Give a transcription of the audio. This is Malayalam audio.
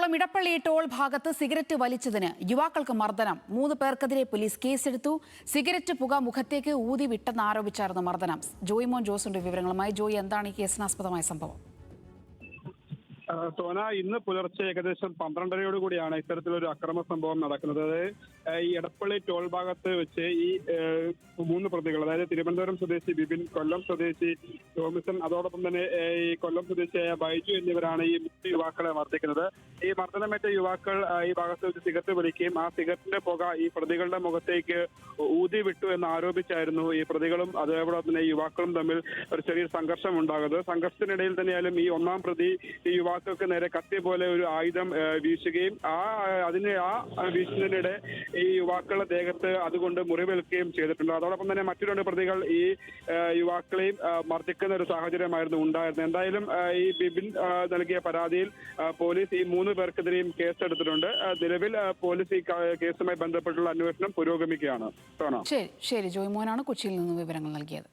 എറണാകുളം ഇടപ്പള്ളി ടോൾ ഭാഗത്ത് സിഗരറ്റ് വലിച്ചതിന് യുവാക്കൾക്ക് മർദ്ദനം. 3 പേർക്കെതിരെ പോലീസ് കേസെടുത്തു. സിഗരറ്റ് പുക മുഖത്തേക്ക് ഊതി വിട്ടെന്നാരോപിച്ചായിരുന്നു മർദ്ദനം. ജോയ്മോൻ ജോസിന്റെ വിവരങ്ങളുമായി. ജോയി, എന്താണ് ഈ കേസിനാസ്പദമായ സംഭവം? സോന, ഇന്ന് പുലർച്ചെ ഏകദേശം 12:30 ഇത്തരത്തിലൊരു അക്രമ സംഭവം നടക്കുന്നത്. ഈ എടപ്പള്ളി ടോൾ ഭാഗത്ത് വെച്ച് ഈ 3 പ്രതികൾ, അതായത് തിരുവനന്തപുരം സ്വദേശി ബിബിൻ, കൊല്ലം സ്വദേശി ടോമിസൺ, അതോടൊപ്പം തന്നെ ഈ കൊല്ലം സ്വദേശിയായ ബൈജു എന്നിവരാണ് ഈ 3 യുവാക്കളെ മർദ്ദിക്കുന്നത്. ഈ മർദ്ദനമേറ്റ യുവാക്കൾ ഈ ഭാഗത്ത് വെച്ച് സിഗരറ്റ് വലിക്കുകയും ആ സിഗരറ്റിന്റെ പുക ഈ പ്രതികളുടെ മുഖത്തേക്ക് ഊതി വിട്ടു എന്ന് ആരോപിച്ചായിരുന്നു ഈ പ്രതികളും അതേപോലെ തന്നെ യുവാക്കളും തമ്മിൽ ഒരു ചെറിയ സംഘർഷം ഉണ്ടാകുന്നത്. സംഘർഷത്തിനിടയിൽ തന്നെയാലും ഈ 1-ാം പ്രതി ഈ യുവാക്കൾക്ക് നേരെ കത്തി പോലെ ഒരു ആയുധം വീശുകയും ആ വീശുന്നതിനിടെ ഈ യുവാക്കളുടെ ദേഹത്ത് അതുകൊണ്ട് മുറിവേൽക്കുകയും ചെയ്തിട്ടുണ്ട്. അതോടൊപ്പം തന്നെ മറ്റു 2 പ്രതികൾ ഈ യുവാക്കളെയും മർദ്ദിക്കുന്ന ഒരു സാഹചര്യമായിരുന്നു ഉണ്ടായിരുന്നത്. എന്തായാലും ഈ ബിബിൻ നൽകിയ പരാതിയിൽ പോലീസ് ഈ 3 പേർക്കെതിരെയും കേസെടുത്തിട്ടുണ്ട്. നിലവിൽ പോലീസ് ഈ കേസുമായി ബന്ധപ്പെട്ടുള്ള അന്വേഷണം പുരോഗമിക്കുകയാണ്. ശരി, ജോയ്മോനാണ് കൊച്ചിയിൽ നിന്ന് വിവരങ്ങൾ നൽകിയത്.